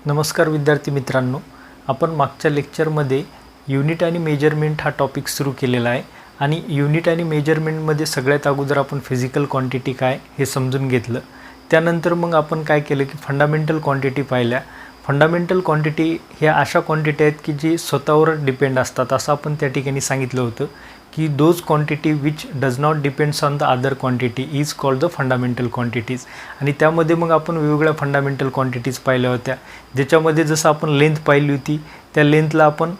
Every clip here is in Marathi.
नमस्कार विद्यार्थी मित्रांनो, आपण मागच्या लेक्चरमध्ये युनिट आणि मेजरमेंट हा टॉपिक सुरू केलेला आहे आणि युनिट आणि मेजरमेंटमध्ये सगळ्यात अगोदर आपण फिजिकल क्वांटिटी काय हे समजून घेतलं। त्यानंतर मग आपण काय केलं की फंडामेंटल क्वांटिटी पाहिल्या। फंडामेंटल क्वांटिटी ह्या अशा क्वांटिटी आहेत की जी स्वतःवर डिपेंड असतात, असं आपण त्या ठिकाणी सांगितलं होतं की those quantity which does not depends on the other quantity is called the fundamental quantities. आणि त्यामध्ये मग आपण वेगवेगळ्या फंडामेंटल क्वांटिटीज पाहिल्या होत्या, ज्याच्यामध्ये जसं आपण लेंथ पाहिली होती त्या लेंथला आपण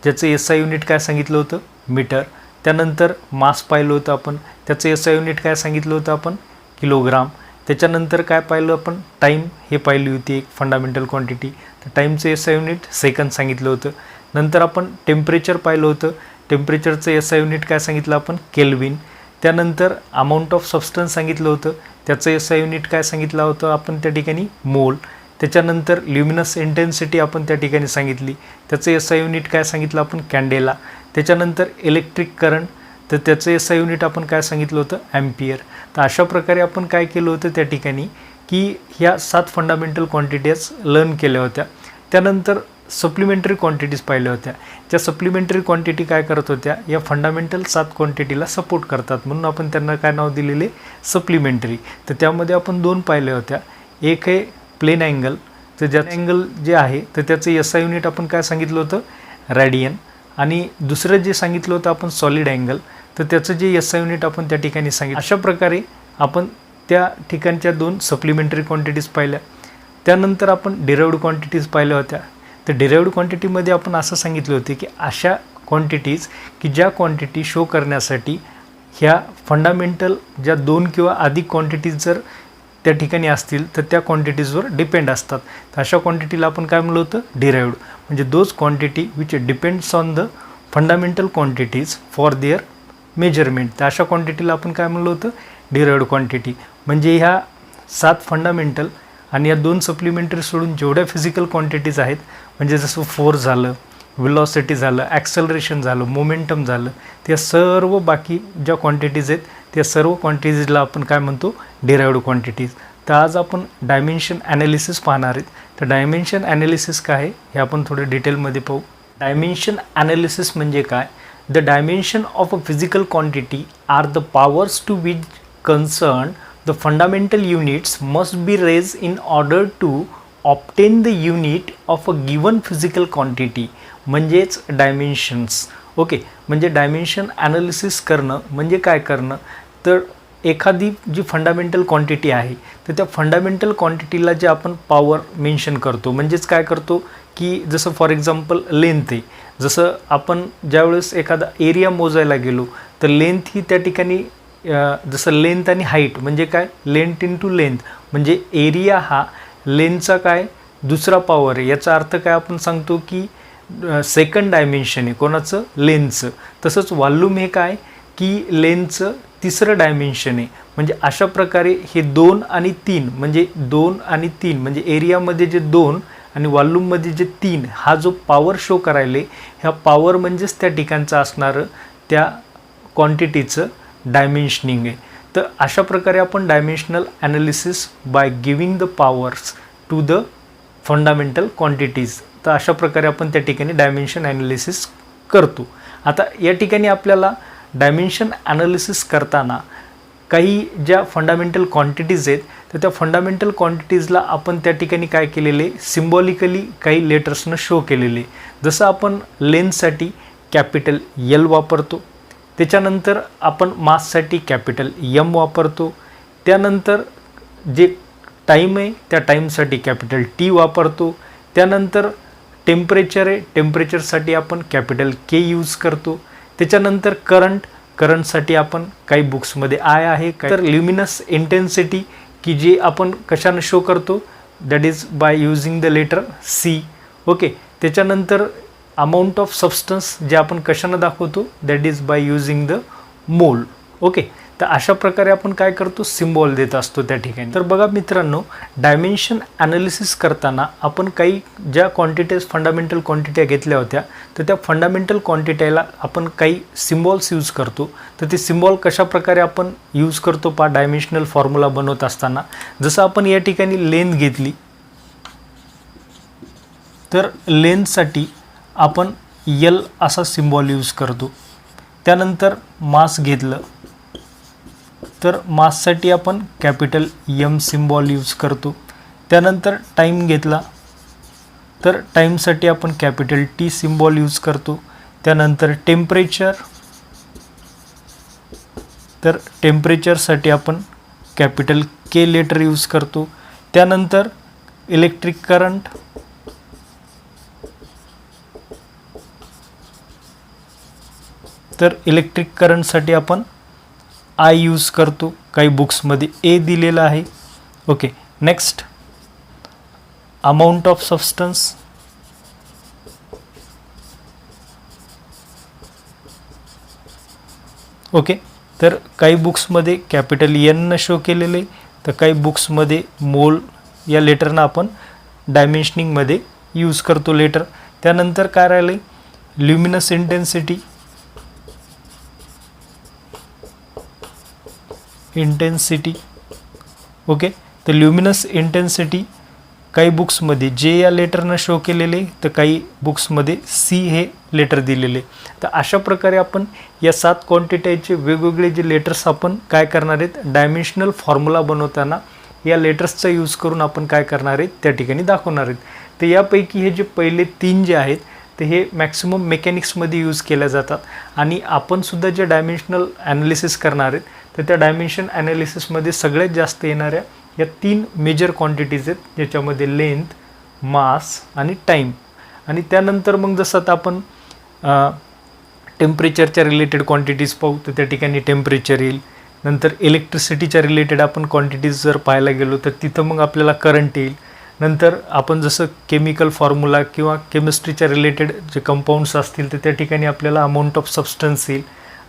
ज्याचं एसआय युनिट काय सांगितलं होतं मीटर। त्यानंतर मास पाहिलं होतं आपण, त्याचं एसआय युनिट काय सांगितलं होतं आपण किलोग्राम। त्याच्यानंतर काय पाहिलं आपण टाईम हे पाहिली होती एक फंडामेंटल क्वांटिटी, तर टाईमचं एसआय युनिट सेकंद सांगितलं होतं। नंतर आपण टेम्परेचर पाहिलं होतं, टेम्परेचरचं एसआय युनिट काय सांगितलं आपण केल्विन। त्यानंतर अमाऊंट ऑफ सबस्टन्स सांगितलं होतं, त्याचं एसआय युनिट काय सांगितलं होतं आपण त्या ठिकाणी मोल। त्याच्यानंतर ल्युमिनस इंटेन्सिटी आपण त्या ठिकाणी सांगितली, त्याचं एसआय युनिट काय सांगितलं आपण कॅन्डेला। त्याच्यानंतर इलेक्ट्रिक करंट, तर त्याचं एसआय युनिट आपण काय सांगितलं होतं ॲम्पियर। तर अशा प्रकारे आपण काय केलं होतं त्या ठिकाणी की ह्या 7 फंडामेंटल क्वांटिटीज लर्न केल्या होत्या। त्यानंतर सप्लिमेंटरी क्वांटिटीज पाहिल्या होत्या, त्या सप्लिमेंटरी क्वांटिटी काय करत होत्या या फंडामेंटल 7 क्वांटिटीला सपोर्ट करतात, म्हणून आपण त्यांना काय नाव दिलेले सप्लिमेंटरी। तर त्यामध्ये आपण 2 पाहिल्या होत्या, एक आहे प्लेन अँगल, तर ज्या अँगल जे आहे तर त्याचं एसआय युनिट आपण काय सांगितलं होतं रॅडियन। आणि दुसरं जे सांगितलं होतं आपण सॉलिड अँगल, तर त्याचं जे एसआय युनिट आपण त्या ठिकाणी सांगितलं। अशा प्रकारे आपण त्या ठिकाणच्या 2 सप्लिमेंटरी क्वांटिटीज पाहिल्या। त्यानंतर आपण डिराइव्ड क्वांटिटीज पाहिल्या होत्या। तर डिराइव्ड क्वांटिटीमध्ये आपण असं सांगितलं होतं की अशा क्वांटिटीज की ज्या क्वांटिटी शो करण्यासाठी ह्या फंडामेंटल ज्या 2 किंवा अधिक क्वांटिटीज जर त्या ठिकाणी असतील तर त्या क्वांटिटीजवर डिपेंड असतात, तर अशा क्वांटिटीला आपण काय म्हणलं होतं डिराइव्ड। म्हणजे those quantity which depends on the fundamental quantities for their measurement, तर अशा क्वांटिटीला आपण काय म्हणलं होतं डिराइव्ड क्वांटिटी। म्हणजे ह्या 7 फंडामेंटल आणि या 2 सप्लिमेंटरी सोडून जेवढ्या फिजिकल क्वांटिटीज आहेत, म्हणजे जसं फोर्स झालं, वेलॉसिटी झालं, ॲक्सेलरेशन झालं, मोमेंटम झालं, त्या सर्व बाकी ज्या क्वांटिटीज आहेत त्या सर्व क्वांटिटीजला आपण काय म्हणतो डिराइव्ड क्वांटिटीज। तर आज आपण डायमेन्शन ॲनालिसिस पाहणार आहेत। तर डायमेन्शन ॲनालिसिस काय आहे हे आपण थोडं डिटेलमध्ये पाहू। डायमेन्शन ॲनालिसिस म्हणजे काय, the dimension of a physical quantity are the powers to which concern the fundamental units must be raised in order to obtain the unit of a given physical quantity, म्हणजेच डायमेन्शन्स। ओके, म्हणजे डायमेन्शन ॲनालिसिस करणं म्हणजे काय करणं, तर एखादी जी फंडामेंटल क्वांटिटी आहे तर त्या फंडामेंटल क्वांटिटीला जे आपण पॉवर मेन्शन करतो, म्हणजेच काय करतो की जसं फॉर एक्झाम्पल लेंथ आहे, जसं आपण ज्यावेळेस एखादा एरिया मोजायला गेलो तर लेंथ ही त्या ठिकाणी जसं लेंथ आणि हाईट म्हणजे काय लेंथ इंटू लेंथ, म्हणजे एरिया हा लेंथचा काय दुसरा पॉवर आहे। याचा अर्थ काय आपण सांगतो की सेकंड डायमेन्शन आहे कोणाचं लेंथचं। तसंच वॉल्यूम हे काय की लेंथचं तिसरं डायमेन्शन आहे। म्हणजे अशा प्रकारे हे 2 आणि 3 म्हणजे 2 आणि 3 म्हणजे एरियामध्ये जे 2 आणि वॉल्यूममध्ये जे 3 हा जो पॉवर शो करायले ह्या पॉवर म्हणजेच त्या ठिकाणचं असणारं त्या क्वांटिटीचं डायमेन्शनिंग आहे। तर अशा प्रकारे आपण dimensional analysis by giving the powers to the fundamental quantities, तर अशा प्रकारे आपण त्या ठिकाणी डायमेन्शन ॲनालिसिस करतो। आता या ठिकाणी आपल्याला डायमेन्शन ॲनालिसिस करताना काही ज्या फंडामेंटल क्वांटिटीज आहेत तर त्या फंडामेंटल क्वांटिटीजला आपण त्या ठिकाणी काय केलेले सिम्बॉलिकली काही लेटर्सनं शो केलेले। जसं आपण लेंथसाठी कॅपिटल एल वापरतो, त्याच्यानंतर आपण माससाठी कॅपिटल एम वापरतो, त्यानंतर जे टाईम आहे त्या टाईमसाठी कॅपिटल टी वापरतो, त्यानंतर टेम्परेचर आहे टेम्परेचरसाठी आपण कॅपिटल के यूज करतो, त्याच्यानंतर करंटसाठी आपण काही बुक्समध्ये आय आहे, तर ल्युमिनस इंटेन्सिटी की जी आपण कशानं शो करतो that is by using the letter C. Okay, त्याच्यानंतर अमाऊंट ऑफ सबस्टन्स जे आपण कशानं दाखवतो that is by using the mole. Okay, तर अशा प्रकारे आपण काय करतो सिम्बॉल देत असतो त्या ठिकाणी। तर बघा मित्रांनो, डायमेन्शन ॲनालिसिस करताना आपण काही ज्या क्वांटिटीज फंडामेंटल क्वांटिटी घेतल्या होत्या तर त्या फंडामेंटल क्वांटिटीला आपण काही सिम्बॉल्स यूज करतो। तर ते सिम्बॉल कशा प्रकारे आपण यूज करतो पहा डायमेन्शनल फॉर्म्युला बनवत असताना, जसं आपण या ठिकाणी लेंथ घेतली तर लेंथसाठी आपण L असा सिम्बॉल यूज करतो. त्यानंतर मास घेतलं तर माससाठी आपण कॅपिटल M सिम्बॉल यूज करतो. त्यानंतर टाईम घेतला तर टाईमसाठी आपण कॅपिटल T सिम्बॉल यूज करतो. त्यानंतर टेम्परेचर, तर टेम्परेचरसाठी आपण कॅपिटल K लेटर यूज करतो. त्यानंतर इलेक्ट्रिक करंट, तर इलेक्ट्रिक करंटसाठी आपण I यूज करतो. काही बुक्समध्ये A दिलेला आहे. Okay, next amount of substance, okay, तर काही बुक्समध्ये कॅपिटल N न शो केलेले, तर काही बुक्समध्ये मोल या लेटरनं आपण डायमेन्शनिंगमध्ये यूज करतो लेटर. त्यानंतर काय राहिले, ल्युमिनस इंटेन्सिटी, ओके, तर ल्युमिनस इंटेन्सिटी काही बुक्समध्ये जे या लेटरनं शो केलेले, तर काही बुक्समध्ये C हे लेटर दिलेले. तर अशा प्रकारे आपण या 7 क्वांटिटीचे वेगवेगळे जे लेटर्स आपण काय करणार आहेत, डायमेन्शनल फॉर्म्युला बनवताना या लेटर्सचा यूज करून आपण काय करणार आहेत त्या ठिकाणी दाखवणार आहेत. तर यापैकी हे जे पहिले 3 जे आहेत ते हे मॅक्सिमम मेकॅनिक्समध्ये यूज केल्या जातात. आणि आपण सुद्धा जे डायमेन्शनल ॲनालिसिस करणार आहेत तर त्या डायमेन्शन ॲनालिसिसमध्ये सगळ्यात जास्त येणाऱ्या या 3 मेजर क्वांटिटीज आहेत, ज्याच्यामध्ये लेंथ, मास आणि टाईम. आणि त्यानंतर मग जसं आता आपण टेम्परेचरच्या रिलेटेड क्वांटिटीज पाहू तर त्या ठिकाणी टेम्परेचर येईल. नंतर इलेक्ट्रिसिटीच्या रिलेटेड आपण क्वांटिटीज जर पाहायला गेलो तर तिथं मग आपल्याला करंट येईल. नंतर आपण जसं केमिकल फॉर्म्युला किंवा केमिस्ट्रीच्या रिलेटेड जे कंपाऊंड्स असतील तर त्या ठिकाणी आपल्याला अमाऊंट ऑफ सबस्टन्स येईल.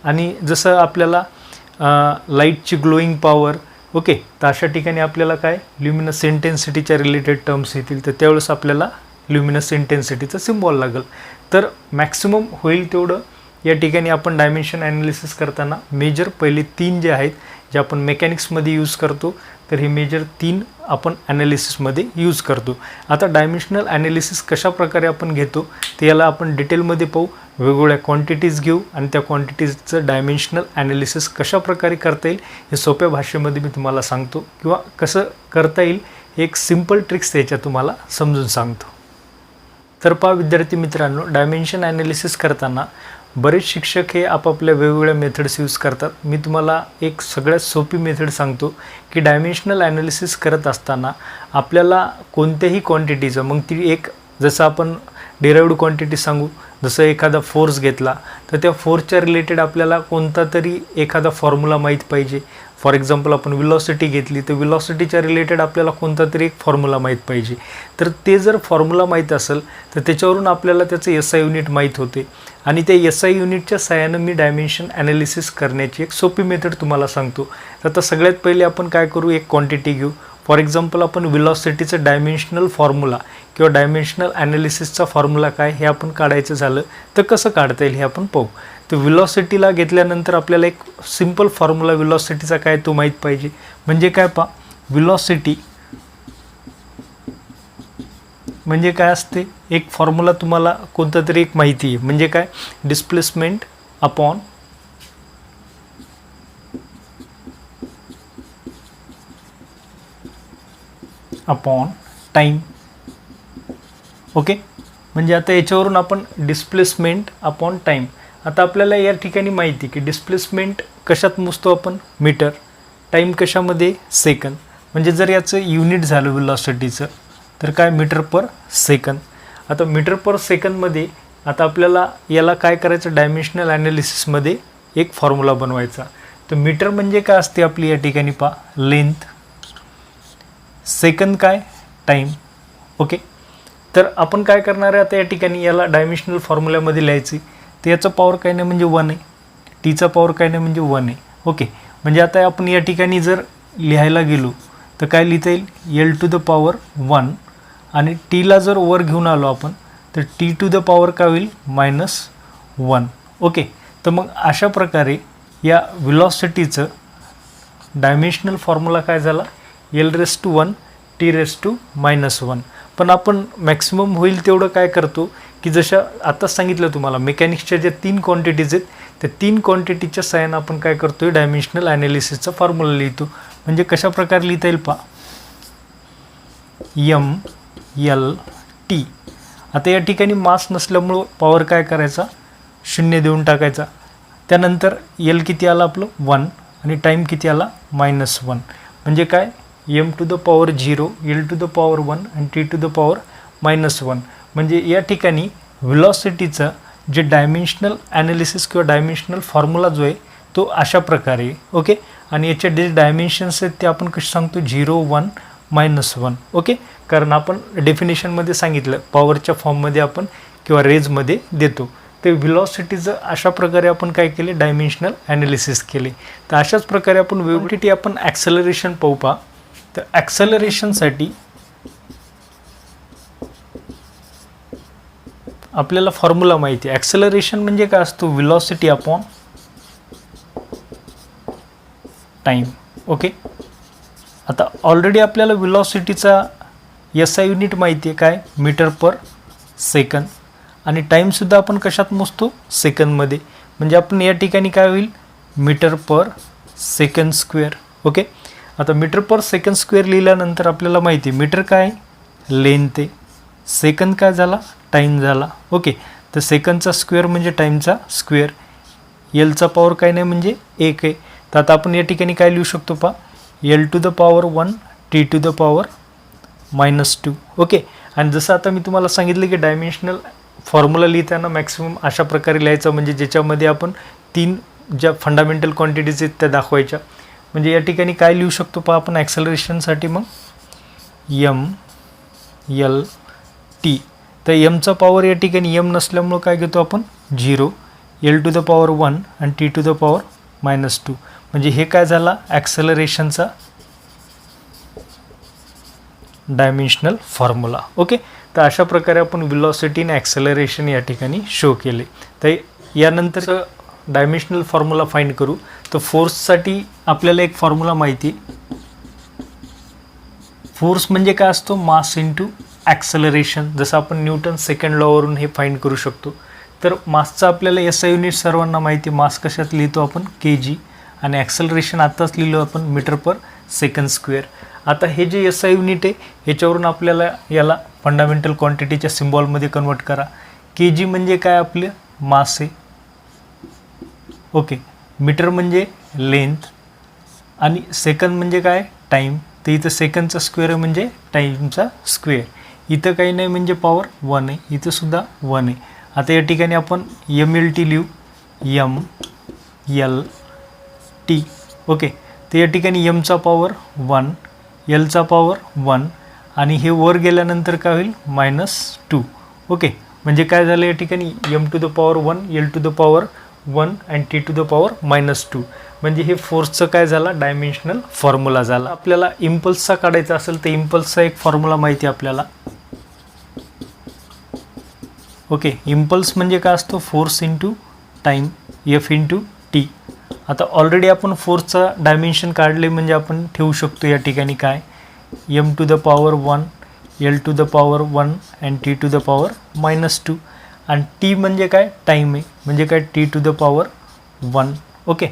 आणि जसं आपल्याला लाईटची ग्लोईंग पॉवर, ओके, तर अशा ठिकाणी आपल्याला काय ल्युमिनस इंटेन्सिटीच्या रिलेटेड टर्म्स येतील, तर त्यावेळेस आपल्याला ल्युमिनस इंटेन्सिटीचं सिम्बॉल लागेल. तर मॅक्सिमम होईल तेवढं या ठिकाणी आपण डायमेन्शन ॲनालिसिस करताना मेजर पहिले 3 जे आहेत जे आपण मेकॅनिक्समध्ये यूज करतो, तर हे मेजर 3 आपण ॲनालिसिसमध्ये यूज करतो. आता डायमेन्शनल ॲनालिसिस कशा प्रकारे आपण घेतो ते याला आपण डिटेलमध्ये पाहू. वेगवेगळ्या क्वांटिटीज घेऊ आणि त्या क्वांटिटीजचं डायमेन्शनल ॲनालिसिस कशा प्रकारे करता येईल हे सोप्या भाषेमध्ये मी तुम्हाला सांगतो, किंवा कसं करता येईल एक सिम्पल ट्रिक्स त्याच्या तुम्हाला समजून सांगतो. तर पहा विद्यार्थी मित्रांनो, डायमेन्शन ॲनालिसिस करताना बरेच शिक्षक हे आपापल्या वेगवेगळ्या मेथड्स यूज करतात. मी तुम्हाला एक सगळ्यात सोपी मेथड सांगतो की डायमेन्शनल ॲनालिसिस करत असताना आपल्याला कोणत्याही क्वांटिटीचं, मग ती एक जसं आपण डिराइव्ड क्वांटिटी सांगू, जसं एखादा फोर्स घेतला तर त्या फोर्सच्या रिलेटेड आपल्याला कोणता तरी एखादा फॉर्म्युला माहीत पाहिजे. फॉर एक्झाम्पल आपण विलॉसिटी घेतली तर विलॉसिटीच्या रिलेटेड आपल्याला कोणता तरी एक फॉर्म्युला माहीत पाहिजे. तर ते जर फॉर्म्युला माहीत असेल तर त्याच्यावरून आपल्याला त्याचं SI युनिट माहीत होते. आणि त्या SI युनिटच्या सहाय्यानं मी डायमेन्शन ॲनालिसिस करण्याची एक सोपी मेथड तुम्हाला सांगतो. तर आता सगळ्यात पहिले आपण काय करू, एक क्वांटिटी घेऊ. फॉर एक्झाम्पल आपण विलॉसिटीचं डायमेन्शनल फॉर्म्युला किंवा डायमेन्शनल ॲनालिसिसचा फॉर्म्युला काय हे आपण काढायचं झालं तर कसं काढता येईल हे आपण पाहू. तर विलॉसिटीला घेतल्यानंतर आपल्याला एक सिम्पल फॉर्म्युला विलॉसिटीचा काय तो माहीत पाहिजे. म्हणजे काय पहा, विलॉसिटी म्हणजे काय असते, एक फॉर्म्युला तुम्हाला कोणता तरी एक माहिती आहे. म्हणजे काय, डिस्प्लेसमेंट अपॉन टाईम. ओके, म्हणजे आता याच्यावरून आपण डिस्प्लेसमेंट अपॉन टाईम. आता आपल्याला या ठिकाणी माहिती की डिस्प्लेसमेंट कशात मोजतो आपण, मीटर, टाईम कशामध्ये, सेकंद. म्हणजे जर याचं युनिट झालं विलॉसिटीचं तर काय, मीटर पर सेकंद. आता मीटर पर सेकंदमध्ये आता आपल्याला याला काय करायचं, डायमेन्शनल ॲनालिसिसमध्ये एक फॉर्म्युला बनवायचा. तर मीटर म्हणजे काय असते आपली या ठिकाणी पहा, लेंथ, सेकंद काय, टाईम. ओके, तर आपण काय करणार आहे आता या ठिकाणी याला डायमेन्शनल फॉर्म्युल्यामध्ये लिहायची. तर याचा पॉवर काय नाही म्हणजे 1 आहे, टीचा पॉवर काय नाही म्हणजे 1 आहे. ओके, म्हणजे आता आपण या ठिकाणी जर लिहायला गेलो तर काय लिहिता येईल, L⁻1 आणि टीला जर वर घेऊन आलो आपण तर T⁻ काय होईल, -1. ओके, तर मग अशा प्रकारे या विलॉसिटीचं डायमेन्शनल फॉर्म्युला काय झाला, L⁻1 T⁻⁻1. पण आपण मॅक्सिमम होईल तेवढं काय करतो की जशा आताच सांगितलं तुम्हाला मेकॅनिक्सच्या ज्या 3 क्वांटिटीज आहेत त्या 3 क्वांटिटीच्या साहाय्यानं आपण काय करतोय डायमेन्शनल ॲनालिसिसचा फॉर्म्युला लिहितो. म्हणजे कशा प्रकारे लिहिता येईल पहा, MLT. आता या ठिकाणी मास नसल्यामुळं पॉवर काय करायचा 0 देऊन टाकायचा. त्यानंतर L किती आला आपलं 1 आणि टाईम किती आला -1. म्हणजे काय m to the power 0, L to the power 1 आणि T टू द पॉवर -1. म्हणजे या ठिकाणी व्हेलॉसिटीचा जे डायमेन्शनल ॲनालिसिस किंवा डायमेन्शनल फॉर्म्युला जो आहे तो अशा प्रकारे. ओके. आणि याचे जे डायमेन्शन्स आहेत ते आपण कसे सांगतो 0, 1, -1. ओके. कारण आपण डेफिनेशनमध्ये सांगितलं पॉवरच्या फॉर्ममध्ये आपण किंवा रेजमध्ये देतो. ते व्हेलॉसिटीचं अशा प्रकारे आपण काय केले डायमेन्शनल ॲनालिसिस केले. तर अशाच प्रकारे आपण वेव्हिटी आपण ॲक्सेलरेशन पाहू पहा. तर ॲक्सेलरेशनसाठी आपल्याला फॉर्म्युला माहिती आहे. ॲक्सेलरेशन म्हणजे काय असतो व्हेलॉसिटी अपॉन टाईम. ओके. आता ऑलरेडी आपल्याला व्हेलॉसिटीचा SI युनिट माहिती आहे काय मीटर पर सेकंद आणि टाईमसुद्धा आपण कशात मोजतो सेकंदमध्ये. म्हणजे आपण या ठिकाणी काय होईल metre per second square. Okay. आता मीटर पर सेकंद स्क्वेअर लिहिल्यानंतर आपल्याला माहिती आहे मीटर काय लेंथ आहे, सेकंद काय झाला टाईम झाला. ओके. तर सेकंदचा स्क्वेअर म्हणजे टाईमचा स्क्वेअर. Lचा पॉवर काय नाही म्हणजे 1 आहे. तर आता आपण या ठिकाणी काय लिहू शकतो पहा L to the power 1 T to the power -2. Okay. आणि जसं आता मी तुम्हाला सांगितलं की डायमेन्शनल फॉर्म्युला लिहिताना मॅक्सिमम अशा प्रकारे लिहायचं म्हणजे ज्याच्यामध्ये आपण 3 ज्या फंडामेंटल क्वांटिटीज आहेत त्या दाखवायच्या. म्हणजे या ठिकाणी काय लिहू शकतो पहा आपण ॲक्सेलरेशनसाठी मग MLT. तर एमचा पॉवर या ठिकाणी m नसल्यामुळं काय घेतो आपण 0, L टू द पॉवर 1 आणि T टू द पॉवर -2. म्हणजे हे काय झाला ॲक्सेलरेशनचा डायमेन्शनल फॉर्म्युला. ओके. तर अशा प्रकारे आपण व्हेलॉसिटी आणि ॲक्सेलरेशन या ठिकाणी शो केले. तर यानंतर डायमेन्शनल फॉर्म्युला फाइंड करू. तर फोर्ससाठी आपल्याला एक फॉर्म्युला माहिती आहे. फोर्स म्हणजे काय असतो मास इंटू ॲक्सेलरेशन. जसं आपण न्यूटन सेकंड लॉवरून हे फाइंड करू शकतो. तर मासचं आपल्याला SI युनिट सर्वांना माहिती आहे. मास कशात लिहितो आपण kg आणि ॲक्सेलरेशन आत्ताच लिहिलो आपण मीटर पर सेकंद स्क्वेअर. आता हे जे SI युनिट आहे ह्याच्यावरून आपल्याला याला फंडामेंटल क्वांटिटीच्या सिम्बॉलमध्ये कन्वर्ट करा. kg म्हणजे काय आपले मास आहे. ओके. मीटर म्हणजे लेंथ आणि सेकंद म्हणजे काय टाईम. तर इथं सेकंदचा स्क्वेअर म्हणजे टाईमचा स्क्वेअर. इथं काही नाही म्हणजे पॉवर 1 आहे. इथं सुद्धा 1 आहे. आता या ठिकाणी आपण MLT लिहू MLT. ओके. तर या ठिकाणी mचा पॉवर 1, Lचा पॉवर 1 आणि हे वर गेल्यानंतर काय होईल -2. ओके. म्हणजे काय झालं या ठिकाणी m to the power 1, L to the power 1 आणि T टू द पॉवर -2. म्हणजे हे फोर्सचं काय झाला डायमेन्शनल फॉर्म्युला झाला. आपल्याला इम्पल्सचा काढायचा असेल तर इम्पल्सचा एक फॉर्म्युला माहिती आहे आपल्याला. ओके. इम्पल्स म्हणजे काय असतो force into time F into T. आता ऑलरेडी आपण फोर्सचा डायमेन्शन काढले म्हणजे आपण ठेवू शकतो या ठिकाणी काय m to the power 1, L to the power 1 आणि T टू द पॉवर -2. आणि T म्हणजे काय टाईम आहे. म्हणजे काय T to the power 1. Okay.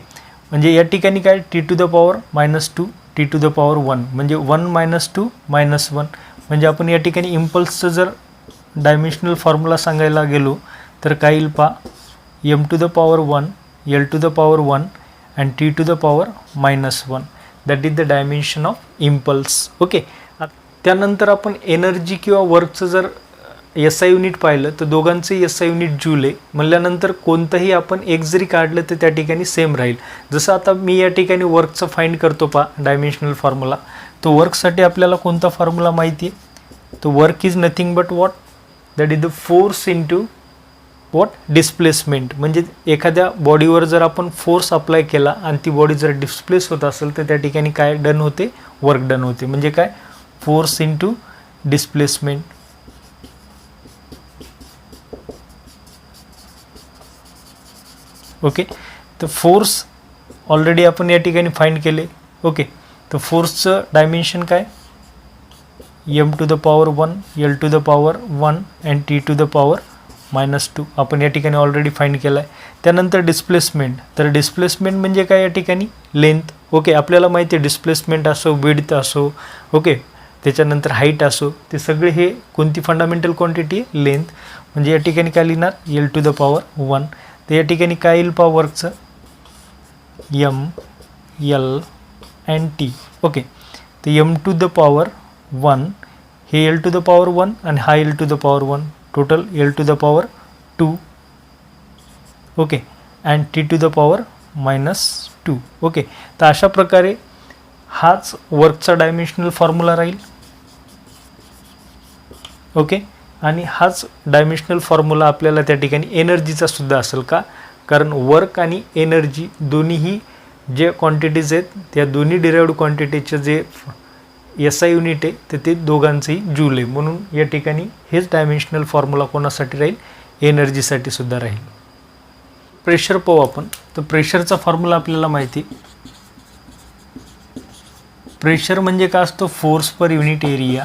म्हणजे या ठिकाणी काय T to the power -2 T to the power 1 म्हणजे 1 -2 -1. म्हणजे आपण या ठिकाणी इम्पल्सचं जर डायमेन्शनल फॉर्म्युला सांगायला गेलो तर काय येईल पहा m to the power 1, L to the power 1 and T to the power -1. That is the dimension of impulse. Okay. त्यानंतर आपण एनर्जी किंवा वर्कचं जर SI युनिट पाहिलं तर दोघांचे SI युनिट जूल आहे म्हणल्यानंतर कोणतंही आपण एक जरी काढलं तर त्या ठिकाणी सेम राहील. जसं आता मी या ठिकाणी वर्कचं फाइंड करतो पहा डायमेन्शनल फॉर्म्युला. तो वर्कसाठी आपल्याला कोणता फॉर्म्युला माहिती आहे. तो work is nothing but what that is the force into what displacement. म्हणजे एखाद्या बॉडीवर जर आपण फोर्स अप्लाय केला आणि ती बॉडी जर डिस्प्लेस होत असेल तर त्या ठिकाणी काय डन होते वर्क डन होते. म्हणजे काय फोर्स इंटू डिस्प्लेसमेंट. ओके. तर फोर्स ऑलरेडी आपण या ठिकाणी फाइंड केले. ओके. तर फोर्सचं डायमेन्शन काय m to the power 1, l to the power 1 and t to the power -2 आपण या ठिकाणी ऑलरेडी फाइंड केला आहे. त्यानंतर डिस्प्लेसमेंट, तर डिस्प्लेसमेंट म्हणजे काय या ठिकाणी लेंथ. ओके, आपल्याला माहिती आहे डिस्प्लेसमेंट असो, विड्थ असो, ओके, त्याच्यानंतर हाईट असो, ते सगळे हे कोणती फंडामेंटल क्वांटिटी आहे, लेंथ. म्हणजे या ठिकाणी काय लिहिणार, l to the power 1. तर या ठिकाणी काय येईल पहा वर्कचं, m l and t. Okay, तर m to the power 1 हे l to the power 1 आणि हा l to the power 1, total l to the power 2. Okay, and t to the power -2. Okay, तर अशा प्रकारे हाच वर्कचा डायमेन्शनल फॉर्म्युला राहील. ओके, आणि हाच डायमेन्शनल फॉर्म्युला आपल्याला त्या ठिकाणी एनर्जीचा सुद्धा असेल का, कारण वर्क आणि एनर्जी दोन्हीही जे क्वांटिटीज आहेत त्या दोन्ही डिराइव्ड क्वांटिटीचे जे SI युनिट आहे तर ते दोघांचंही जूल आहे. म्हणून या ठिकाणी हेच डायमेन्शनल फॉर्म्युला कोणासाठी राहील, एनर्जीसाठी सुद्धा राहील. प्रेशर पाहू आपण. तर प्रेशरचा फॉर्म्युला आपल्याला माहिती. प्रेशर म्हणजे काय असतो, force per unit area.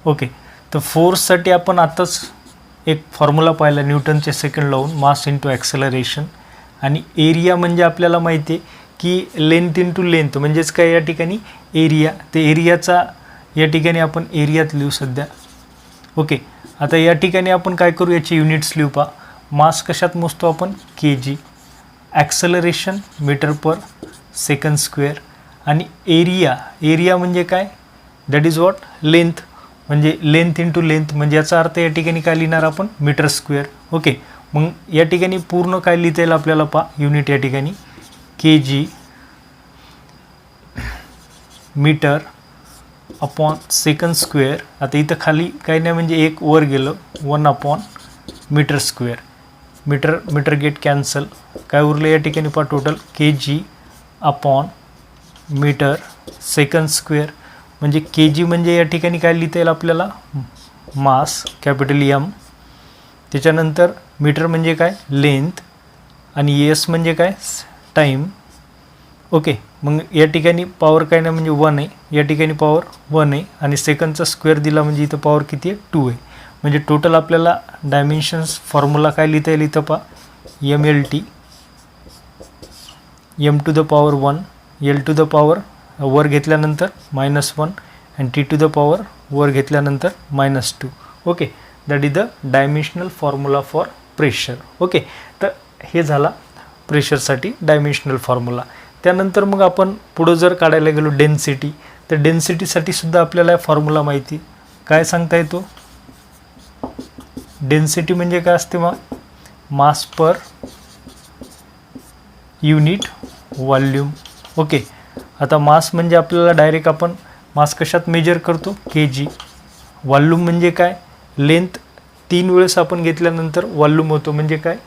Okay, तर फोर्ससाठी आपण आताच एक फॉर्म्युला पाहिला न्यूटनचे सेकंड लावून, मास इंटू ॲक्सेलरेशन. आणि एरिया म्हणजे आपल्याला माहिती आहे की लेंथ इंटू लेंथ म्हणजेच काय या ठिकाणी एरिया. ते एरियाचा या ठिकाणी आपण एरियात लिहू सध्या. ओके, आता या ठिकाणी आपण काय करू, याचे युनिट्स लिहू पहा. मास कशात मोजतो आपण, kg. ॲक्सेलरेशन मीटर पर सेकंड स्क्वेअर. आणि एरिया म्हणजे काय, दॅट इज वॉट, लेंथ. म्हणजे लेंथ इंटू लेंथ म्हणजे याचा अर्थ या ठिकाणी काय लिहिणार आपण, मीटर स्क्वेअर. ओके, मग या ठिकाणी पूर्ण काय लिहिता येईल आपल्याला पहा, युनिट या ठिकाणी kg metre upon second square. आता इथं खाली काही नाही म्हणजे एक वर गेलं, 1 upon metre square. Metre get cancel, काय उरलं या ठिकाणी पहा, total kg upon metre second square. म्हणजे kg म्हणजे या ठिकाणी काय लिहिता येईल आपल्याला, मास कॅपिटल M. त्याच्यानंतर मीटर म्हणजे काय, लेंथ. आणि s म्हणजे काय, टाईम. ओके, मग या ठिकाणी पॉवर काय नाही म्हणजे 1 आहे, या ठिकाणी पॉवर 1 आहे. आणि सेकंडचा स्क्वेअर दिला म्हणजे इथं पॉवर किती आहे, 2 आहे. म्हणजे टोटल आपल्याला डायमेन्शन्स फॉर्म्युला काय लिहिता येईल इथं पहा, mlt m to the power 1, l to the power वर घेतल्यानंतर -1 आणि t to the power वर घेतल्यानंतर -2. Okay, that is the dimensional formula for pressure. Okay, तर हे झाला प्रेशरसाठी डायमेन्शनल फॉर्म्युला. त्यानंतर मग आपण पुढं जर काढायला गेलो डेन्सिटी, तर डेन्सिटीसाठी सुद्धा आपल्याला फॉर्म्युला माहिती. काय सांगता येतो, डेन्सिटी म्हणजे काय असते मग, मास पर युनिट व्हॉल्यूम. ओके, आता मास म्हणजे आपल्याला डायरेक्ट आपण मास कशात मेजर करतो, kg. व्हॉल्यूम म्हणजे काय, लेंथ 3 वेळेस आपण घेतल्यानंतर व्हॉल्यूम होतो. म्हणजे काय,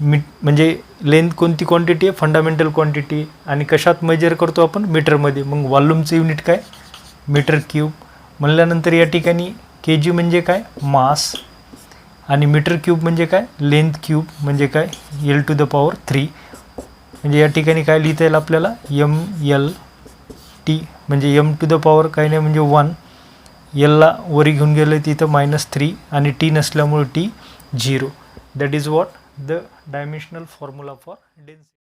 म्हणजे लेंथ कोणती क्वांटिटी आहे, फंडामेंटल क्वांटिटी. आणि कशात मेजर करतो आपण, मीटरमध्ये. मग व्हॉल्यूमचं युनिट काय, मीटर क्यूब. म्हणल्यानंतर या ठिकाणी kg म्हणजे काय, मास. आणि मीटर क्यूब म्हणजे काय, लेंथ क्यूब. म्हणजे काय, l to the power 3. म्हणजे या ठिकाणी काय लिहिता येईल आपल्याला, mlt. म्हणजे m to the power काही नाही म्हणजे 1. lला वरी घेऊन गेलं तिथं -3 आणि t नसल्यामुळे t 0. That is what the dimensional formula for density.